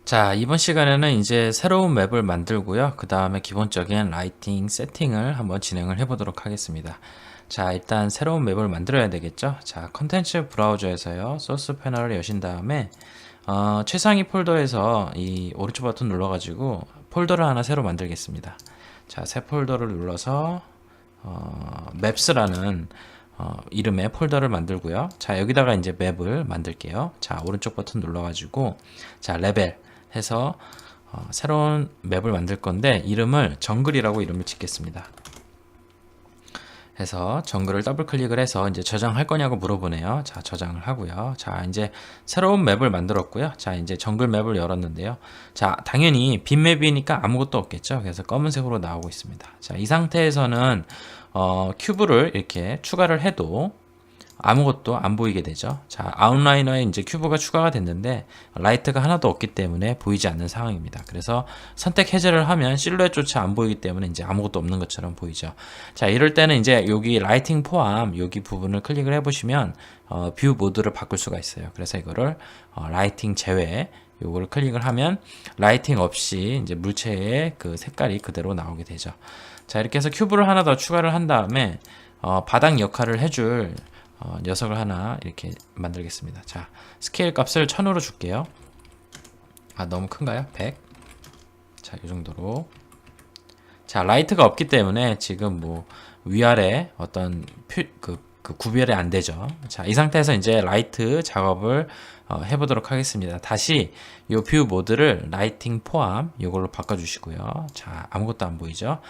자, 이번 시간에는 이제 새로운 맵을 만들고요. 그 다음에 기본적인 라이팅 세팅을 한번 진행을 해보도록 하겠습니다. 자, 일단 새로운 맵을 만들어야 되겠죠. 자, 컨텐츠 브라우저에서요. 소스 패널을 여신 다음에 최상위 폴더에서 이 오른쪽 버튼 눌러가지고 폴더를 하나 새로 만들겠습니다. 자, 새 폴더를 눌러서 맵스라는 이름의 폴더를 만들고요. 자, 여기다가 이제 맵을 만들게요. 자, 오른쪽 버튼 눌러가지고 자, 레벨 해서 새로운 맵을 만들 건데 이름을 정글이라고 이름을 짓겠습니다. 해서 정글을 더블 클릭을 해서 이제 저장할 거냐고 물어보네요. 자, 저장을 하고요. 자, 이제 새로운 맵을 만들었고요. 자, 이제 정글 맵을 열었는데요. 자, 당연히 빈 맵이니까 아무것도 없겠죠. 그래서 검은색으로 나오고 있습니다. 자, 이 상태에서는 큐브를 이렇게 추가를 해도 아무것도 안 보이게 되죠. 자, 아웃라이너에 이제 큐브가 추가가 됐는데 라이트가 하나도 없기 때문에 보이지 않는 상황입니다. 그래서 선택 해제를 하면 실루엣조차 안 보이기 때문에 이제 아무것도 없는 것처럼 보이죠. 자, 이럴 때는 이제 여기 라이팅 포함 여기 부분을 클릭을 해보시면 뷰 모드를 바꿀 수가 있어요. 그래서 이거를 라이팅 제외 요거를 클릭을 하면 라이팅 없이 이제 물체의 그 색깔이 그대로 나오게 되죠. 자, 이렇게 해서 큐브를 하나 더 추가를 한 다음에 바닥 역할을 해줄 녀석을 하나 이렇게 만들겠습니다. 자, 스케일 값을 1000으로 줄게요. 너무 큰가요? 100. 자, 이 정도로. 자, 라이트가 없기 때문에 지금 뭐 위아래 어떤 그 구별이 안 되죠. 자, 이 상태에서 이제 라이트 작업을 해보도록 하겠습니다. 다시 이 뷰 모드를 라이팅 포함 이걸로 바꿔주시고요. 자, 아무것도 안 보이죠.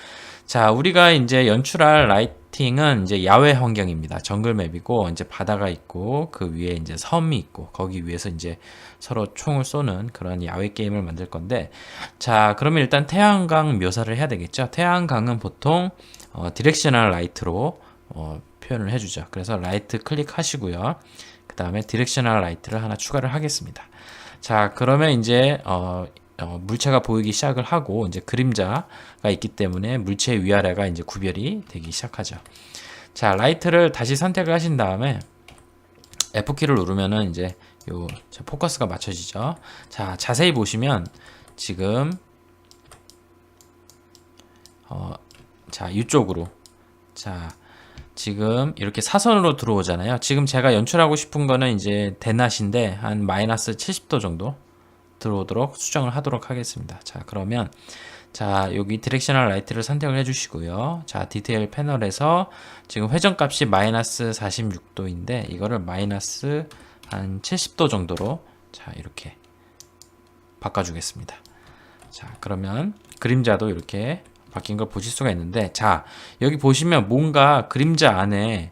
자, 우리가 이제 연출할 라이팅은 이제 야외 환경입니다. 정글 맵이고 이제 바다가 있고 그 위에 이제 섬이 있고 거기 위에서 이제 서로 총을 쏘는 그런 야외 게임을 만들 건데, 자, 그러면 일단 태양광 묘사를 해야 되겠죠. 태양광은 보통 디렉셔널 라이트로 표현을 해주죠. 그래서 라이트 클릭하시고요. 그 다음에 디렉셔널 라이트를 하나 추가를 하겠습니다. 자, 그러면 이제 물체가 보이기 시작을 하고 이제 그림자가 있기 때문에 물체 위아래가 이제 구별이 되기 시작하죠. 자, 라이트를 다시 선택을 하신 다음에 F키를 누르면은 이제 요 포커스가 맞춰지죠. 자, 자세히 보시면 지금 자, 이쪽으로 자, 지금 이렇게 사선으로 들어오잖아요. 지금 제가 연출하고 싶은 거는 이제 대낮인데 한 마이너스 70도 정도 들어오도록 수정을 하도록 하겠습니다. 자, 그러면 자, 여기 디렉셔널 라이트를 선택을 해주시고요. 자, 디테일 패널에서 지금 회전값이 마이너스 46도인데 이거를 마이너스 한 70도 정도로 자, 이렇게 바꿔주겠습니다. 자, 그러면 그림자도 이렇게 바뀐 걸 보실 수가 있는데, 자, 여기 보시면 뭔가 그림자 안에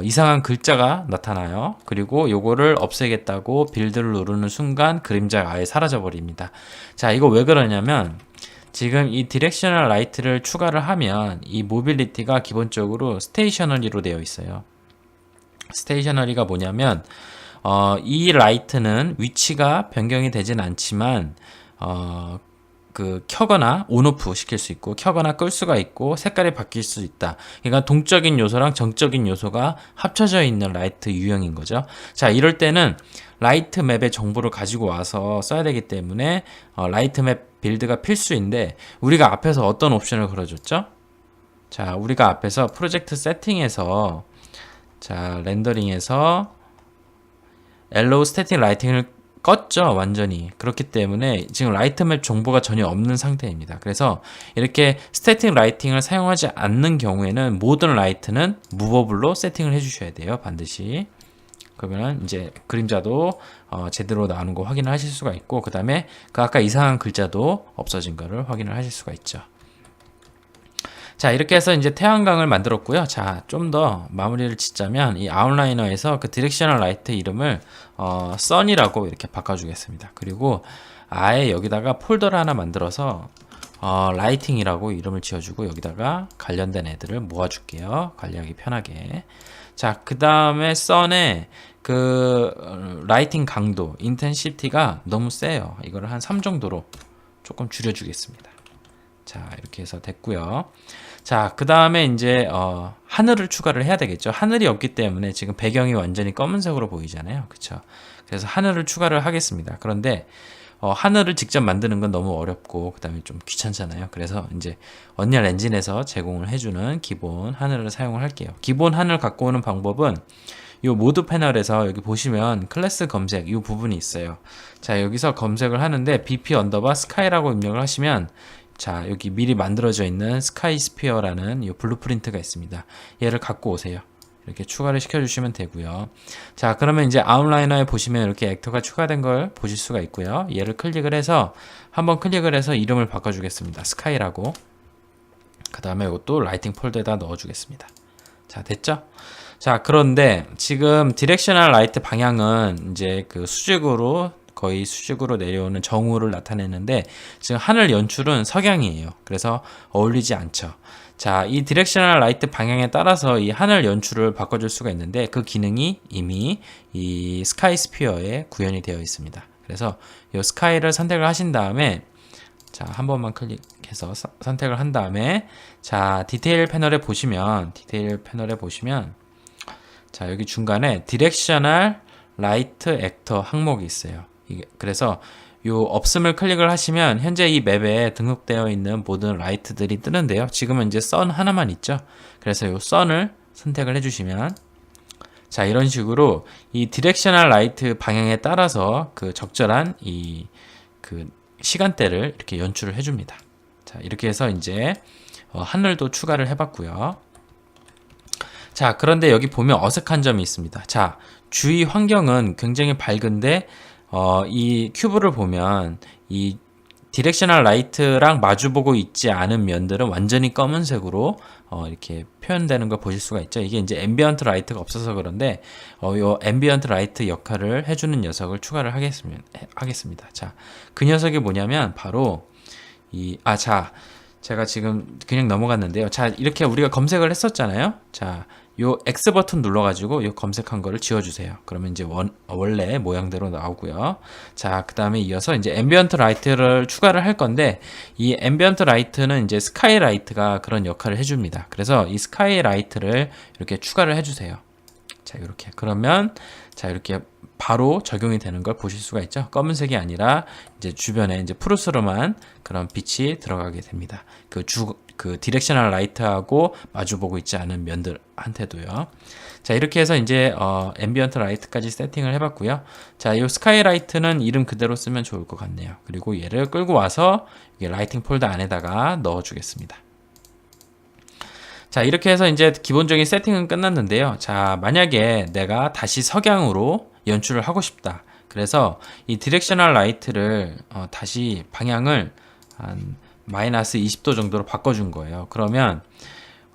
이상한 글자가 나타나요. 그리고 요거를 없애겠다고 빌드를 누르는 순간 그림자가 아예 사라져 버립니다. 자, 이거 왜 그러냐면 지금 이 디렉셔널 라이트를 추가를 하면 이 모빌리티가 기본적으로 스테이셔너리로 되어 있어요. 스테이셔너리가 뭐냐면 이 라이트는 위치가 변경이 되진 않지만 그 켜거나 온오프 시킬 수 있고 켜거나 끌 수가 있고 색깔이 바뀔 수 있다. 그러니까 동적인 요소랑 정적인 요소가 합쳐져 있는 라이트 유형인 거죠. 자, 이럴 때는 라이트 맵의 정보를 가지고 와서 써야 되기 때문에 라이트 맵 빌드가 필수인데, 우리가 앞에서 어떤 옵션을 걸어줬죠? 자, 우리가 앞에서 프로젝트 세팅에서 자, 렌더링에서 엘로우 스태틱 라이팅을 껐죠, 완전히. 그렇기 때문에 지금 라이트 맵 정보가 전혀 없는 상태입니다. 그래서 이렇게 스태틱 라이팅을 사용하지 않는 경우에는 모든 라이트는 무버블로 세팅을 해주셔야 돼요, 반드시. 그러면 이제 그림자도 제대로 나오는 거 확인을 하실 수가 있고, 그 다음에 그 아까 이상한 글자도 없어진 거를 확인을 하실 수가 있죠. 자, 이렇게 해서 이제 태양광을 만들었고요. 자, 좀 더 마무리를 짓자면 이 아웃라이너에서 그 디렉셔널 라이트 이름을 sun이라고 이렇게 바꿔주겠습니다. 그리고 아예 여기다가 폴더를 하나 만들어서 라이팅이라고 이름을 지어주고 여기다가 관련된 애들을 모아줄게요. 관리하기 편하게. 자, 그 다음에 sun의 그 라이팅 강도, 인텐시티가 너무 세요. 이거를 한 3 정도로 조금 줄여주겠습니다. 자, 이렇게 해서 됐고요. 자, 그 다음에 이제 하늘을 추가를 해야 되겠죠. 하늘이 없기 때문에 지금 배경이 완전히 검은색으로 보이잖아요. 그쵸? 그래서 하늘을 추가를 하겠습니다. 그런데 하늘을 직접 만드는 건 너무 어렵고 그다음에 좀 귀찮잖아요. 그래서 이제 언리얼 엔진에서 제공을 해주는 기본 하늘을 사용을 할게요. 기본 하늘 갖고 오는 방법은 이 모드 패널에서 여기 보시면 클래스 검색 이 부분이 있어요. 자, 여기서 검색을 하는데 bp 언더바 스카이라고 입력을 하시면 자, 여기 미리 만들어져 있는 스카이 스피어라는 이 블루프린트가 있습니다. 얘를 갖고 오세요. 이렇게 추가를 시켜주시면 되고요. 자, 그러면 이제 아웃라이너에 보시면 이렇게 액터가 추가된 걸 보실 수가 있고요. 얘를 클릭을 해서 한번 클릭을 해서 이름을 바꿔주겠습니다. 스카이라고. 그 다음에 이것도 라이팅 폴더에다 넣어주겠습니다. 자, 됐죠? 자, 그런데 지금 디렉셔널 라이트 방향은 이제 그 수직으로 거의 수직으로 내려오는 정우를 나타내는데 지금 하늘 연출은 석양이에요. 그래서 어울리지 않죠. 자, 이 디렉셔널 라이트 방향에 따라서 이 하늘 연출을 바꿔줄 수가 있는데 그 기능이 이미 이 스카이 스피어에 구현이 되어 있습니다. 그래서 이 스카이를 선택을 하신 다음에 자, 한 번만 클릭해서 선택을 한 다음에 자, 디테일 패널에 보시면 자, 여기 중간에 디렉셔널 라이트 액터 항목이 있어요. 그래서 요 없음을 클릭을 하시면 현재 이 맵에 등록되어 있는 모든 라이트들이 뜨는데요. 지금은 이제 선 하나만 있죠. 그래서 요 선을 선택을 해주시면 자, 이런 식으로 이 디렉셔널 라이트 방향에 따라서 그 적절한 그 시간대를 이렇게 연출을 해줍니다. 자, 이렇게 해서 이제 하늘도 추가를 해봤고요. 자, 그런데 여기 보면 어색한 점이 있습니다. 자, 주위 환경은 굉장히 밝은데 이 큐브를 보면 이 디렉셔널 라이트랑 마주보고 있지 않은 면들은 완전히 검은색으로 이렇게 표현되는 걸 보실 수가 있죠. 이게 이제 앰비언트 라이트가 없어서 그런데 요 앰비언트 라이트 역할을 해주는 녀석을 추가를 하겠습니다. 자, 그 녀석이 뭐냐면 바로 자, 제가 지금 그냥 넘어갔는데요. 자, 이렇게 우리가 검색을 했었잖아요. 자, 요 X 버튼 눌러가지고 요 검색한 거를 지워주세요. 그러면 이제 원래 모양대로 나오고요. 자, 그 다음에 이어서 이제 앰비언트 라이트를 추가를 할 건데 이 앰비언트 라이트는 이제 스카이 라이트가 그런 역할을 해줍니다. 그래서 이 스카이 라이트를 이렇게 추가를 해주세요. 자, 이렇게 그러면 자, 이렇게 바로 적용이 되는 걸 보실 수가 있죠. 검은색이 아니라 이제 주변에 이제 푸르스름한 그런 빛이 들어가게 됩니다. 그 디렉셔널 라이트하고 마주보고 있지 않은 면들한테도요. 자, 이렇게 해서 이제 앰비언트 라이트까지 세팅을 해봤고요. 자, 이 스카이 라이트는 이름 그대로 쓰면 좋을 것 같네요. 그리고 얘를 끌고 와서 라이팅 폴더 안에다가 넣어주겠습니다. 자, 이렇게 해서 이제 기본적인 세팅은 끝났는데요. 자, 만약에 내가 다시 석양으로 연출을 하고 싶다. 그래서 이 디렉셔널 라이트를 다시 방향을 한 마이너스 20도 정도로 바꿔준 거예요. 그러면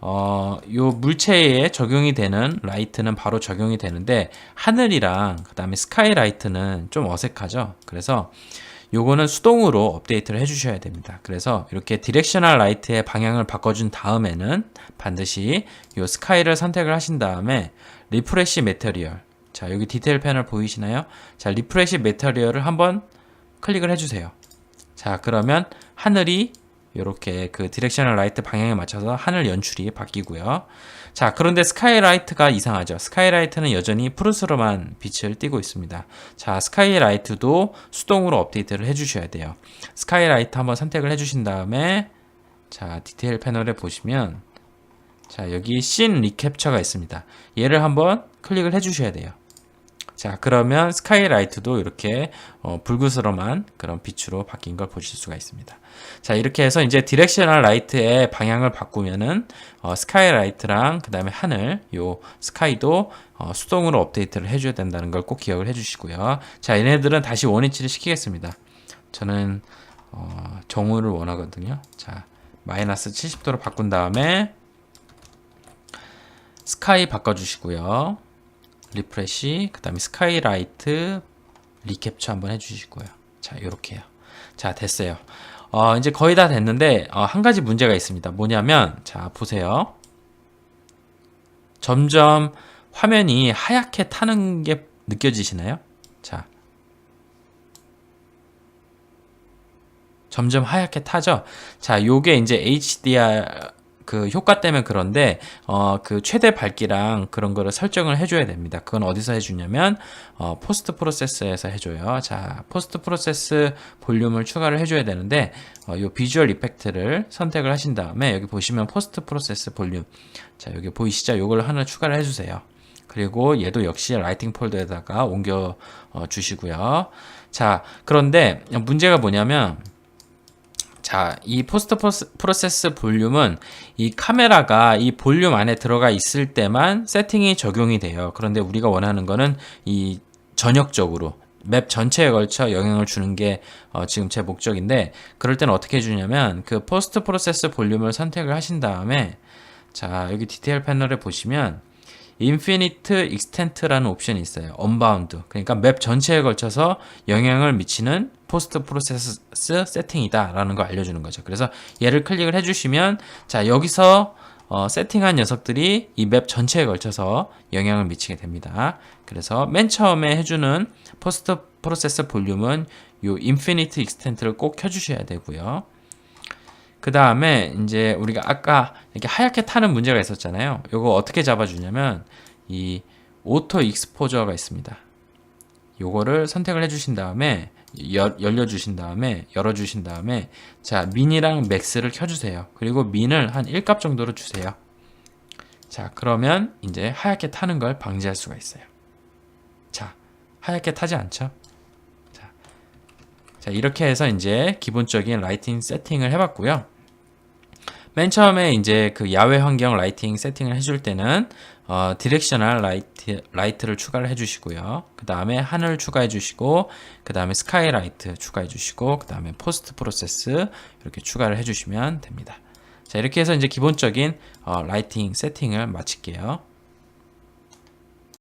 요 물체에 적용이 되는 라이트는 바로 적용이 되는데 하늘이랑 그 다음에 스카이 라이트는 좀 어색하죠. 그래서 요거는 수동으로 업데이트를 해주셔야 됩니다. 그래서 이렇게 디렉셔널 라이트의 방향을 바꿔준 다음에는 반드시 요 스카이를 선택을 하신 다음에 리프레시 매터리얼, 자, 여기 디테일 패널 보이시나요? 자, 리프레시 매터리얼을 한번 클릭을 해주세요. 자, 그러면 하늘이 이렇게 그 디렉셔널 라이트 방향에 맞춰서 하늘 연출이 바뀌고요. 자, 그런데 스카이라이트가 이상하죠. 스카이라이트는 여전히 푸르스름한 빛을 띠고 있습니다. 자, 스카이라이트도 수동으로 업데이트를 해주셔야 돼요. 스카이라이트 한번 선택을 해주신 다음에 자, 디테일 패널에 보시면 자, 여기 씬 리캡처가 있습니다. 얘를 한번 클릭을 해주셔야 돼요. 자, 그러면 스카이라이트도 이렇게 붉으스름한 그런 빛으로 바뀐 걸 보실 수가 있습니다. 자, 이렇게 해서 이제 디렉셔널 라이트의 방향을 바꾸면은 스카이라이트랑 그 다음에 하늘, 요 스카이도 수동으로 업데이트를 해줘야 된다는 걸 꼭 기억을 해주시고요. 자, 얘네들은 다시 원위치를 시키겠습니다. 저는 정우를 원하거든요. 자, 마이너스 70도로 바꾼 다음에 스카이 바꿔주시고요. 리프레시, 그 다음에 스카이라이트 리캡처 한번 해주시고요. 자, 요렇게요. 자, 됐어요. 이제 거의 다 됐는데 한 가지 문제가 있습니다. 뭐냐면 자, 보세요. 점점 화면이 하얗게 타는 게 느껴지시나요? 자, 점점 하얗게 타죠. 자, 요게 이제 HDR 그 효과 때문에 그런데 그 최대 밝기랑 그런 거를 설정을 해줘야 됩니다. 그건 어디서 해주냐면 포스트 프로세스에서 해줘요. 자, 포스트 프로세스 볼륨을 추가를 해줘야 되는데 요 비주얼 이펙트를 선택을 하신 다음에 여기 보시면 포스트 프로세스 볼륨, 자 여기 보이시죠? 요걸 하나 추가를 해주세요. 그리고 얘도 역시 라이팅 폴더에다가 옮겨 주시고요. 자, 그런데 문제가 뭐냐면, 자, 이 포스트 프로세스 볼륨은 이 카메라가 이 볼륨 안에 들어가 있을 때만 세팅이 적용이 돼요. 그런데 우리가 원하는 거는 이 전역적으로 맵 전체에 걸쳐 영향을 주는 게 지금 제 목적인데, 그럴 때는 어떻게 해주냐면 그 포스트 프로세스 볼륨을 선택을 하신 다음에, 자 여기 디테일 패널에 보시면 인피니트 익스텐트라는 옵션이 있어요. 언바운드. 그러니까 맵 전체에 걸쳐서 영향을 미치는 포스트 프로세스 세팅이다 라는 거 알려주는 거죠. 그래서 얘를 클릭을 해주시면, 자 여기서 세팅한 녀석들이 이 맵 전체에 걸쳐서 영향을 미치게 됩니다. 그래서 맨 처음에 해주는 포스트 프로세스 볼륨은 요 인피니트 익스텐트를 꼭 켜주셔야 되고요. 그 다음에 이제 우리가 아까 이렇게 하얗게 타는 문제가 있었잖아요. 요거 어떻게 잡아주냐면 이 오토 익스포저가 있습니다. 요거를 선택을 해주신 다음에 열어주신 다음에 자 민이랑 맥스를 켜주세요. 그리고 민을 한 1값 정도로 주세요. 자 그러면 이제 하얗게 타는 걸 방지할 수가 있어요. 자 하얗게 타지 않죠? 자 이렇게 해서 이제 기본적인 라이팅 세팅을 해봤고요. 맨 처음에 이제 그 야외 환경 라이팅 세팅을 해줄 때는 디렉셔널 라이트를 추가를 해주시고요. 그 다음에 하늘 추가해 주시고, 그 다음에 스카이 라이트 추가해 주시고, 그 다음에 포스트 프로세스 이렇게 추가를 해주시면 됩니다. 자 이렇게 해서 이제 기본적인 라이팅 세팅을 마칠게요.